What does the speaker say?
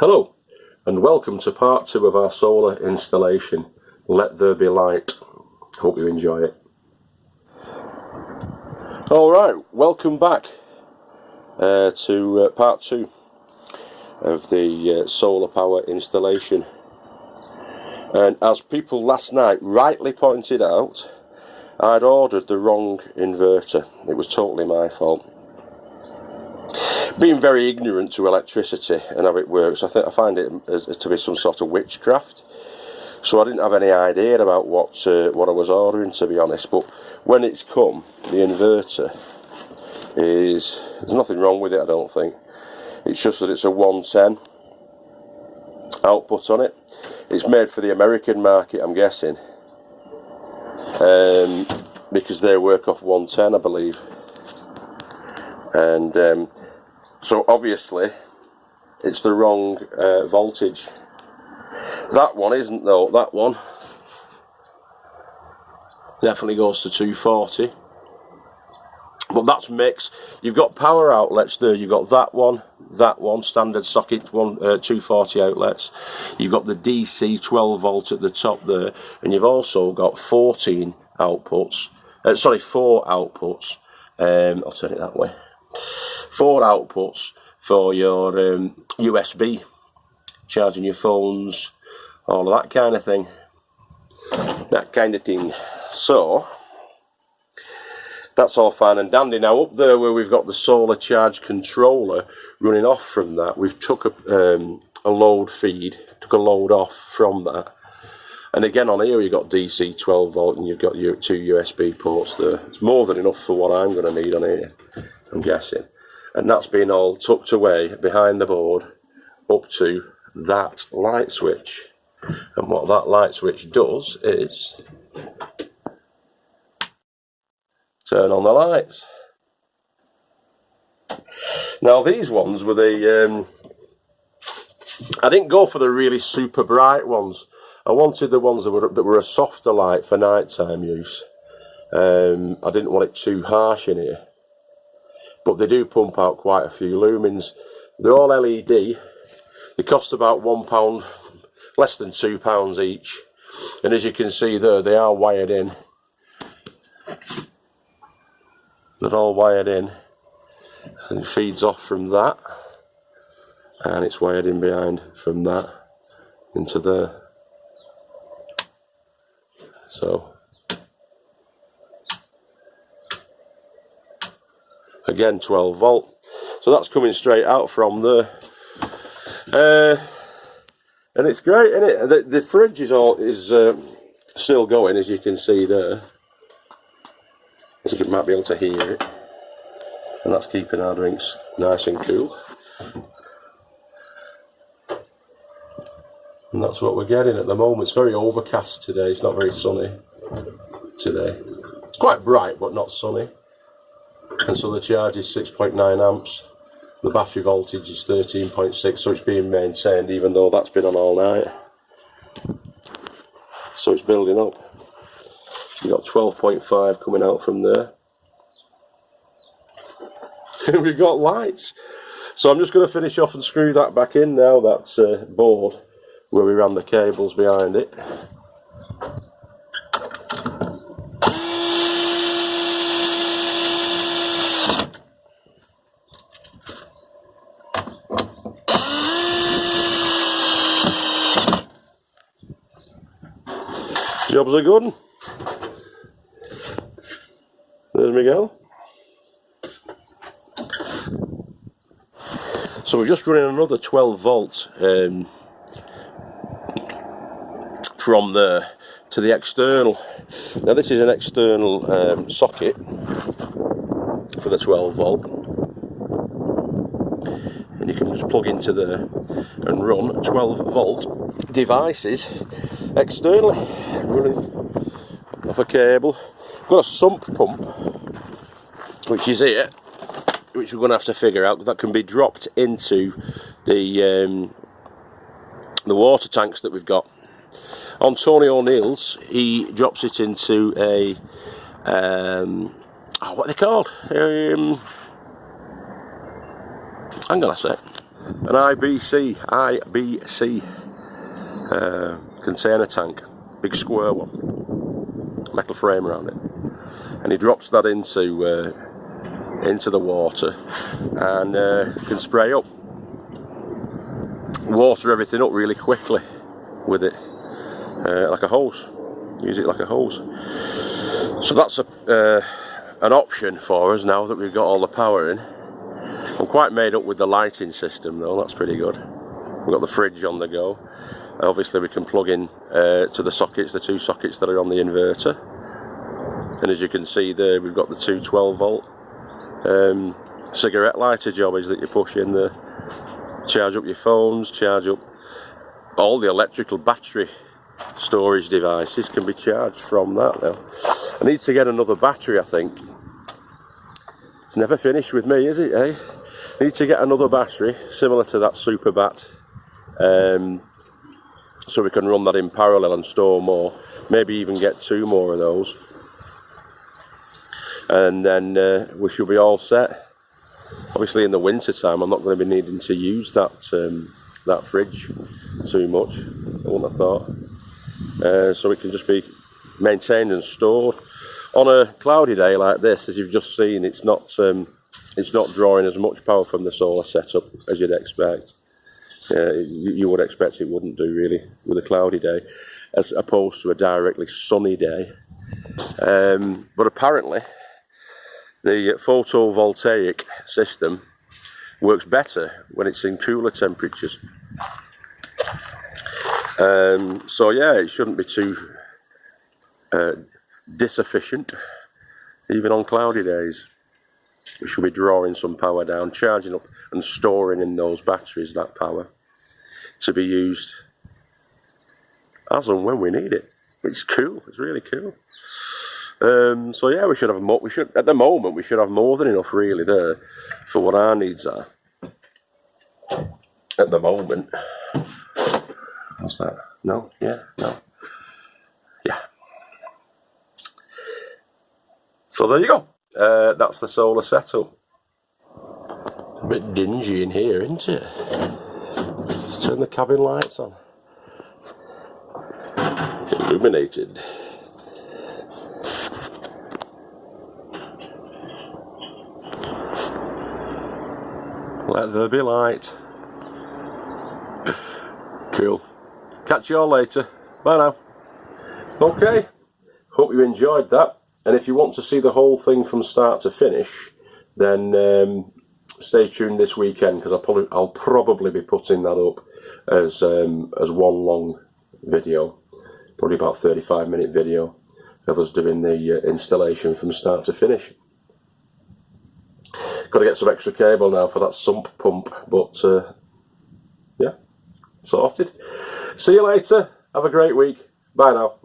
Hello and welcome to part 2 of our solar installation, Let There Be Light. Hope you enjoy it. Alright, welcome back to part 2 of the solar power installation. And as people last night rightly pointed out, I'd ordered the wrong inverter. It was totally my fault. Being very ignorant to electricity and how it works, I find it to be some sort of witchcraft. So I didn't have any idea about what I was ordering, to be honest. But when it's come, the inverter there's nothing wrong with it, I don't think. It's just that it's a 110 output on it. It's made for the American market, I'm guessing, because they work off 110, I believe. And so obviously it's the wrong voltage. That one isn't though. That one definitely goes to 240. But that's mixed. You've got power outlets there. You've got that one standard socket, 240 outlets. You've got the DC 12 volt at the top there, and you've also got 14 outputs. 4 outputs. I'll turn it that way. 4 outputs for your USB, charging your phones, all of that kind of thing. So that's all fine and dandy. Now up there where we've got the solar charge controller running off from that, we've took a load feed, took a load off from that. And again on here you've got DC 12 volt and you've got your 2 USB ports there. It's more than enough for what I'm going to need on here, I'm guessing. And that's been all tucked away behind the board up to that light switch. And what that light switch does is turn on the lights. Now these ones were the I didn't go for the really super bright ones. I wanted the ones that were a softer light for nighttime use. I didn't want it too harsh in here. But they do pump out quite a few lumens. They're all LED. They cost about £1, less than £2 each. And as you can see there, they are wired in. They're all wired in. And it feeds off from that. And it's wired in behind from that into there. So again 12 volt, so that's coming straight out from there, and it's great, isn't it? The fridge is still going, as you can see there. You might be able to hear it, and that's keeping our drinks nice and cool. And that's what we're getting at the moment. It's very overcast today. It's not very sunny today. It's quite bright, but not sunny. And so the charge is 6.9 amps. The battery voltage is 13.6, so it's being maintained even though that's been on all night. So it's building up. We've got 12.5 coming out from there. We've got lights. So I'm just going to finish off and screw that back in now, that's board where we ran the cables behind it. Job's a good one. There's Miguel. So we're just running another 12 volt from there to the external. Now this is an external socket for the 12 volt, and you can just plug into there and run 12 volt devices externally, running off a cable. I've got a sump pump which is here, which we're going to have to figure out. That can be dropped into the water tanks that we've got. On Tony O'Neill's, he drops it into a what are they called? Hang on a sec. an IBC container tank, big square one, metal frame around it, and he drops that into the water and can spray up, water everything up really quickly with it, like a hose. Use it like a hose. So that's an option for us now that we've got all the power in. I'm quite made up with the lighting system though, that's pretty good. We've got the fridge on the go. Obviously we can plug in to the sockets, the two sockets that are on the inverter. And as you can see there, we've got the two 12 volt cigarette lighter jobbies that you push in there. Charge up your phones, charge up all the electrical battery storage devices can be charged from that now. I need to get another battery, I think. It's never finished with me, is it, eh? I need to get another battery similar to that Super Bat, so we can run that in parallel and store more, maybe even get 2 more of those, and then we should be all set. Obviously in the winter time I'm not going to be needing to use that that fridge too much, I wouldn't have thought. So it can just be maintained and stored. On a cloudy day like this, as you've just seen, it's not drawing as much power from the solar setup as you'd expect. You would expect it wouldn't do really with a cloudy day, as opposed to a directly sunny day. But apparently the photovoltaic system works better when it's in cooler temperatures. So yeah, it shouldn't be too disefficient, even on cloudy days. We should be drawing some power down, charging up and storing in those batteries that power to be used as and when we need it. It's cool, it's really cool. So yeah, we should have more. At the moment we should have more than enough really there for what our needs are at the moment. What's that? No? Yeah? No? Yeah. So there you go. That's the solar setup. A bit dingy in here, isn't it? Let's turn the cabin lights on. Illuminated. Let there be light. Cool. Catch you all later. Bye now. Okay. Hope you enjoyed that. And if you want to see the whole thing from start to finish, then stay tuned this weekend, because I'll probably be putting that up as one long video, probably about 35-minute video of us doing the installation from start to finish. Got to get some extra cable now for that sump pump, but yeah, sorted. See you later. Have a great week. Bye now.